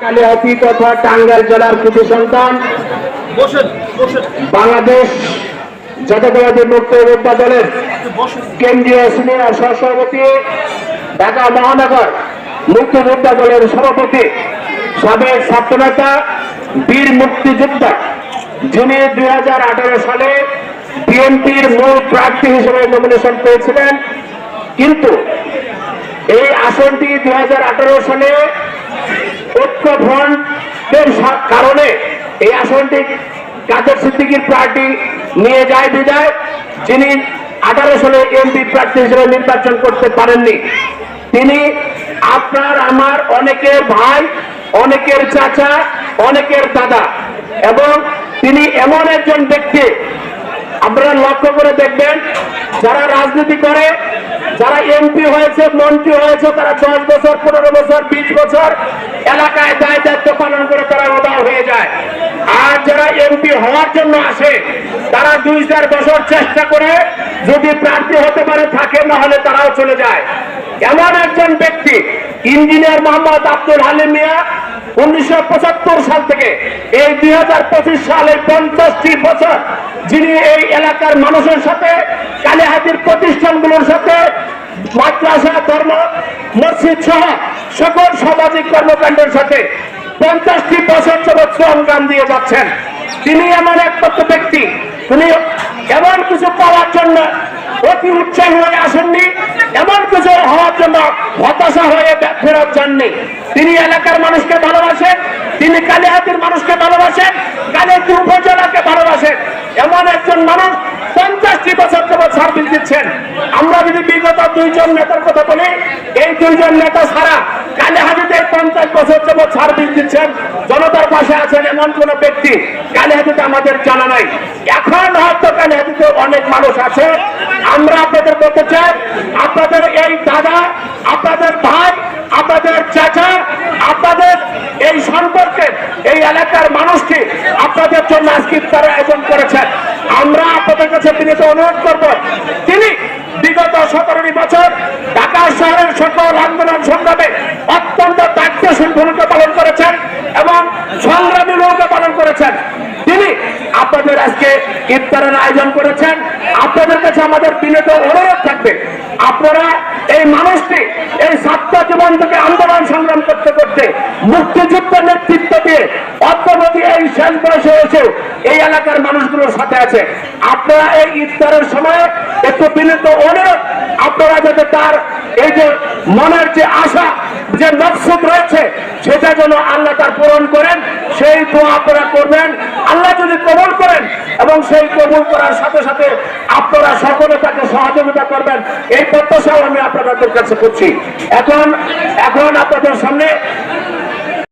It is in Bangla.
কালিহাতী তথা টাঙ্গাইল জেলার কৃতি সন্তান বাংলাদেশ জাতীয়তাবাদী মুক্ত যোদ্ধা দলের কেন্দ্রীয় সিনিয়র সহসভাপতি, ঢাকা মহানগর মুক্তিযোদ্ধা দলের সভাপতি, সাবেক ছাত্রনেতা, বীর মুক্তিযোদ্ধা, যিনি 2018 সালে বিএনপির মূল প্রার্থী হিসেবে নমিনেশন পেয়েছিলেন, কিন্তু এই আসনটি 2018 সালে ঐক্যফ্রন্টের কারণে এই আসনটি কাদের সিদ্দিকীর পার্টি নিয়ে যায় বিদায় যিনি 18 সালে এমপি প্রার্থী হিসেবে নির্বাচন করতে পারেননি। তিনি আপনার আমার অনেকের ভাই, অনেকের চাচা, অনেকের দাদা, এবং তিনি এমন একজন ব্যক্তি, আপনারা লক্ষ্য করে দেখবেন যারা রাজনীতি করে, যারা এমপি হয়েছে, মন্ত্রী হয়েছে, তারা 10 বছর, 15 বছর, 20 বছর এলাকায় দায় দায়িত্ব পালন করে তারা উদাও হয়ে যায়। আর যারা এমপি হওয়ার জন্য আসে তারা 2-4 বছর চেষ্টা করে যদি প্রার্থী হতে পারে থাকে, না হলে তারাও চলে যায়। এমন একজন ব্যক্তি ইঞ্জিনিয়ার মোহাম্মদ আব্দুল হালিম মিয়া 1975 সাল থেকে এই 2025 সালের 50টি বছর যিনি এই এলাকার মানুষের সাথে, কালিহাতীর প্রতিষ্ঠানগুলোর সাথে, মাদ্রাসা, ধর্ম, মসজিদ সহ সকল সামাজিক কর্মকাণ্ডের সাথে 50টি বছর যাবৎ সংগ্রাম দিয়ে যাচ্ছেন। তিনি এমন একমাত্র ব্যক্তি, তিনি এমন কিছু পাওয়ার জন্য অতি উৎসাহী হয়ে আসেননি, এমন কিছু হওয়ার জন্য হতাশা হয়ে ফেরত যাননি। তিনি এলাকার মানুষকে ভালোবাসেন, তিনি কালিহাতীর মানুষকে ভালোবাসেন, কালিহাতী উপজেলাকে ভালোবাসেন। এমন একজন মানুষ 50টি বছর যাবৎ সার্ভিস দিচ্ছেন। আমরা যদি বিগত 2জন নেতার কথা বলি, এই 2জন নেতা ছাড়া কালিহাতীতে 50 বছর যাবৎ সার্ভিস দিচ্ছেন, জনতার পাশে আছেন এমন কোন ব্যক্তি কালিহাতীতে আমাদের জানা নাই। এখন হয়তো কালিহাতীতে অনেক মানুষ আছে। আমরা আপনাদের বলতে চাই, আপনাদের এই দাদা, আপনাদের ভাই, আপনাদের চাচা, আপনাদের এই সম্পর্কের এই এলাকার মানুষকে আপনাদের জন্য আজকে তারা আয়োজন করেছেন। আমরা আপনাদের কাছে বিনীত অনুরোধ করব, তিনি বিগত 17 বছর ঢাকা শহরের সকল আন্দোলন সংগ্রামে অত্যন্ত দায়িত্বশীল ভূমিকা পালন করেছেন এবং সংগ্রামী ভূমিকা পালন করেছেন। তিনি আপনাদের আজকে ইফতারের আয়োজন করেছেন। আপনাদের কাছে আমাদের বিনীত অনুরোধ থাকবে, আপনারা এই মানুষটি এই ছাত্র জীবন থেকে আন্দোলন সংগ্রাম করতে করতে মুক্তিযুদ্ধের নেতৃত্ব দিয়ে অদ্যাবধি এই শেষ বয়সে এসে এই এলাকার মানুষগুলোর সাথে আছে। আপনারা এই ইফতারের সময় একটু বিনীত অনুরোধ, আপনারা যাতে তার এই যে মনের যে আশা, যে মকসুদ রয়েছে, সেটা যেন আল্লাহ তার পূরণ করেন, সেই দোয়া আপনারা করবেন। আল্লাহ যদি কবুল করেন এবং সেই কবুল করার সাথে সাথে আপনারা সকলে তাকে সহযোগিতা করবেন, এই প্রত্যাশাও আমি আপনাদের কাছে করছি। এখন আপনাদের সামনে